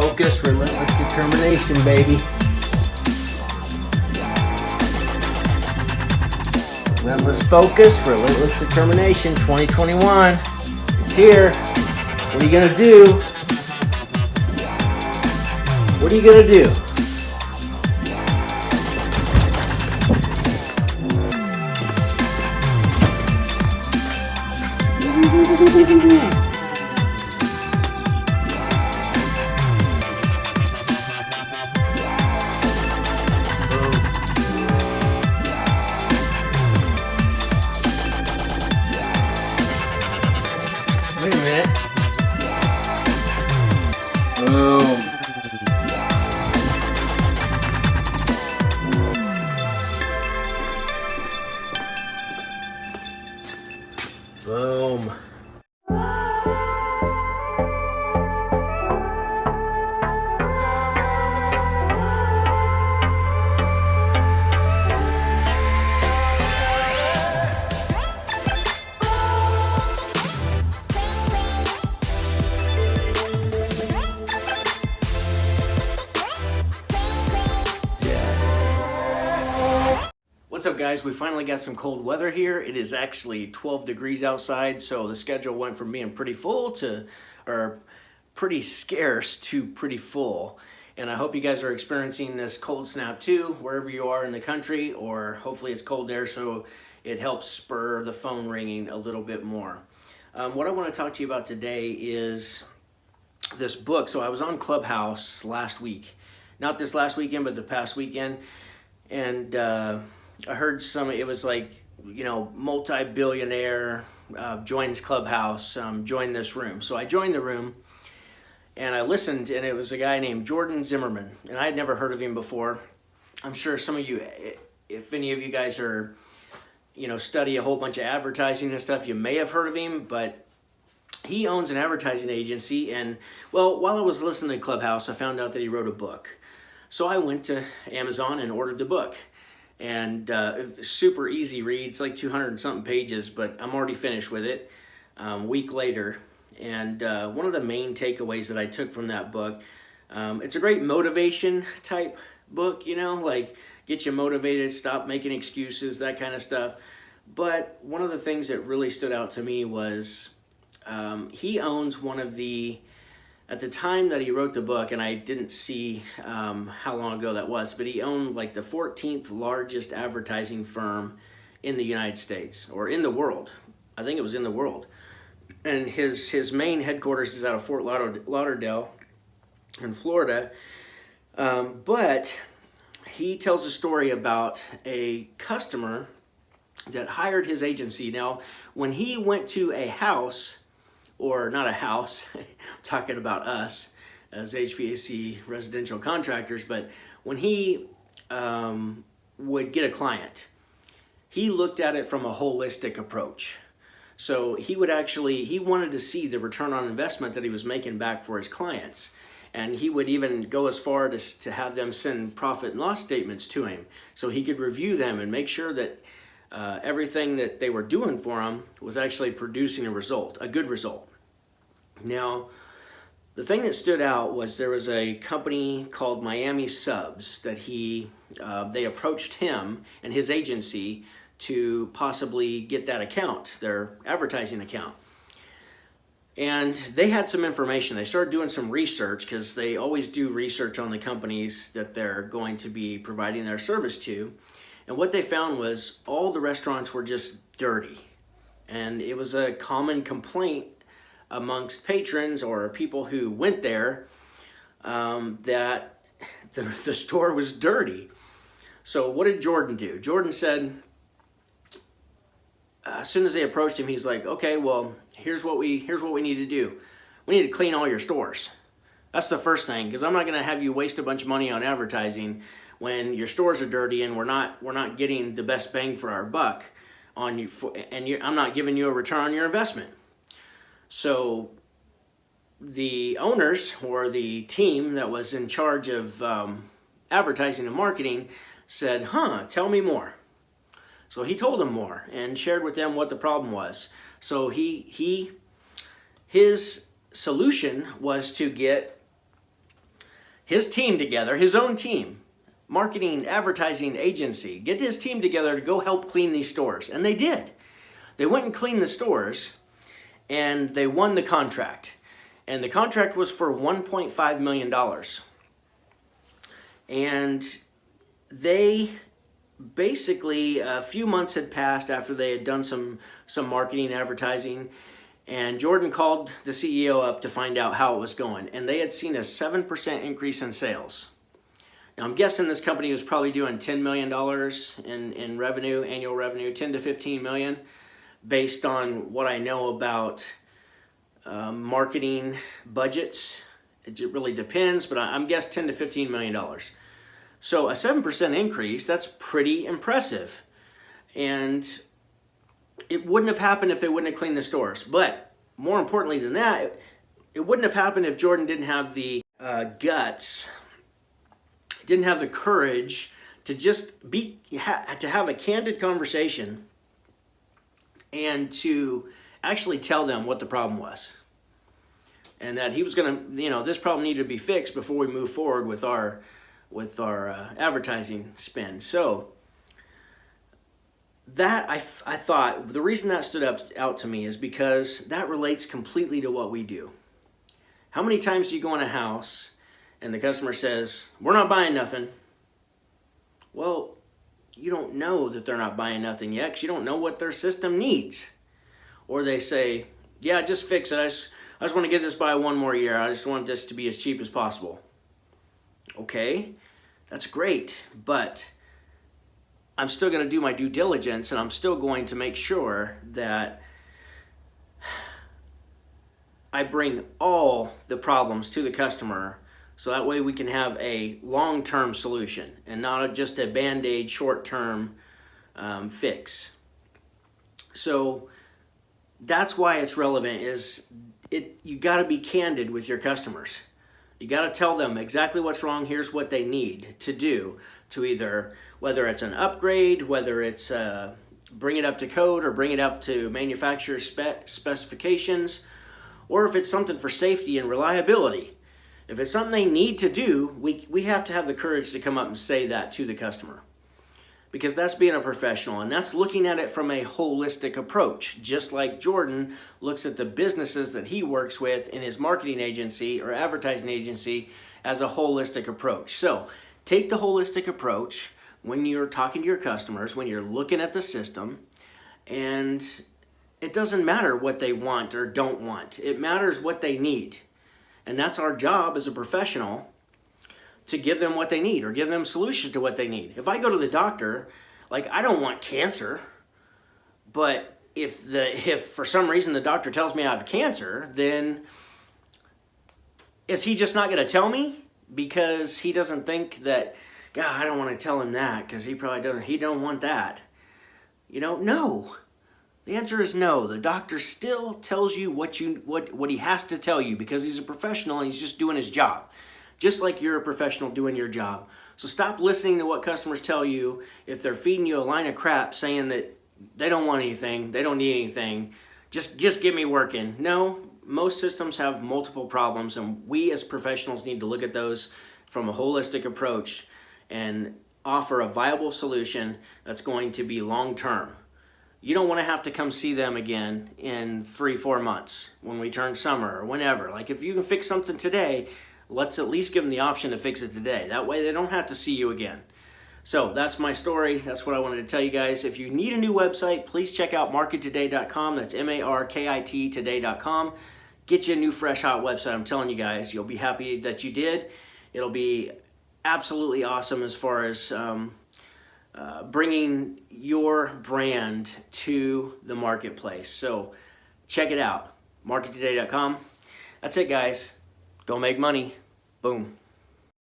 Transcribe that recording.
focus, relentless determination, baby. Relentless focus, relentless determination, 2021. It's here. What are you gonna do? What are you gonna do? Wait a minute. Boom. Boom. What's up, guys? We finally got some cold weather here. It is actually 12 degrees outside, so the schedule went from being pretty full to, or pretty scarce to pretty full. And I hope you guys are experiencing this cold snap too, wherever you are in the country, or hopefully it's cold there so it helps spur the phone ringing a little bit more. What I want to talk to you about today is this book. So I was on Clubhouse last week, not this last weekend, but the past weekend, and I heard it was like, you know, multi-billionaire joins Clubhouse, join this room. So I joined the room and I listened, and it was a guy named Jordan Zimmerman, and I had never heard of him before. I'm sure some of you, if any of you guys are, you know, study a whole bunch of advertising and stuff, you may have heard of him, but he owns an advertising agency. And well, while I was listening to Clubhouse, I found out that he wrote a book. So I went to Amazon and ordered the book. And super easy read. It's like 200 and something pages, but I'm already finished with it a week later. And one of the main takeaways that I took from that book, it's a great motivation type book, you know, like get you motivated, stop making excuses, that kind of stuff. But one of the things that really stood out to me was he owns one of the, at the time that he wrote the book, and I didn't see how long ago that was, but he owned like the 14th largest advertising firm in the United States, or in the world. I think it was in the world. And his main headquarters is out of Fort Lauderdale in Florida. But he tells a story about a customer that hired his agency. Now, when he went to a house, or not a house, I'm talking about us as HVAC residential contractors, but when he would get a client, he looked at it from a holistic approach. So he wanted to see the return on investment that he was making back for his clients. And he would even go as far as to have them send profit and loss statements to him so he could review them and make sure that everything that they were doing for him was actually producing a good result. Now, the thing that stood out was there was a company called Miami Subs that they approached him and his agency to possibly get that account, their advertising account. And they had some information. They started doing some research, because they always do research on the companies that they're going to be providing their service to. And what they found was all the restaurants were just dirty. And it was a common complaint amongst patrons or people who went there that the store was dirty. So what did Jordan do? Jordan said, as soon as they approached him, he's like, okay, well, here's what we need to do. We need to clean all your stores. That's the first thing, because I'm not going to have you waste a bunch of money on advertising when your stores are dirty and we're not getting the best bang for our buck on you, I'm not giving you a return on your investment. So the owners, or the team that was in charge of advertising and marketing, said, tell me more. So he told them more and shared with them what the problem was. So his solution was to get his team together, his own team, marketing, advertising agency, get his team together to go help clean these stores. And they did. They went and cleaned the stores, and they won the contract. And the contract was for $1.5 million. And they basically, a few months had passed after they had done some marketing, advertising, and Jordan called the CEO up to find out how it was going. And they had seen a 7% increase in sales. Now, I'm guessing this company was probably doing $10 million in revenue, annual revenue, 10 to 15 million, based on what I know about marketing budgets. It really depends, but I'm guessing 10 to 15 million dollars. So a 7% increase, that's pretty impressive. And it wouldn't have happened if they wouldn't have cleaned the stores. But more importantly than that, it wouldn't have happened if Jordan didn't have the guts, didn't have the courage to just to have a candid conversation and to actually tell them what the problem was. And that he was going to, this problem needed to be fixed before we move forward with our advertising spend. So that I thought the reason that stood out to me is because that relates completely to what we do. How many times do you go in a house and the customer says, "We're not buying nothing"? Well, you don't know that they're not buying nothing yet because you don't know what their system needs. Or they say, "Yeah, just fix it. I just want to get this by one more year. I just want this to be as cheap as possible." Okay, that's great, but I'm still going to do my due diligence, and I'm still going to make sure that I bring all the problems to the customer, so that way we can have a long-term solution and not just a band-aid short-term fix. So that's why it's relevant. You got to be candid with your customers. You got to tell them exactly what's wrong. Here's what they need to do to either, whether it's an upgrade, whether it's bring it up to code or bring it up to manufacturer specifications, or if it's something for safety and reliability. If it's something they need to do, we have to have the courage to come up and say that to the customer. Because that's being a professional, and that's looking at it from a holistic approach. Just like Jordan looks at the businesses that he works with in his marketing agency or advertising agency as a holistic approach. So take the holistic approach when you're talking to your customers, when you're looking at the system, and it doesn't matter what they want or don't want. It matters what they need. And that's our job as a professional, to give them what they need or give them solutions to what they need. If I go to the doctor, I don't want cancer, but if for some reason the doctor tells me I have cancer, then is he just not going to tell me because he doesn't think that, God, I don't want to tell him that because he don't want that. No. The answer is no. The doctor still tells you what he has to tell you because he's a professional and he's just doing his job. Just like you're a professional doing your job. So stop listening to what customers tell you if they're feeding you a line of crap saying that they don't want anything, they don't need anything, just get me working. No, most systems have multiple problems, and we as professionals need to look at those from a holistic approach and offer a viable solution that's going to be long-term. You don't want to have to come see them again in 3-4 months when we turn summer or whenever. If you can fix something today, let's at least give them the option to fix it today. That way they don't have to see you again. So that's my story. That's what I wanted to tell you guys. If you need a new website, please check out markittoday.com. That's MARKIT today.com. Get you a new fresh hot website. I'm telling you guys, you'll be happy that you did. It'll be absolutely awesome as far as bringing your brand to the marketplace. So check it out, markittoday.com. That's it, guys. Go make money. Boom.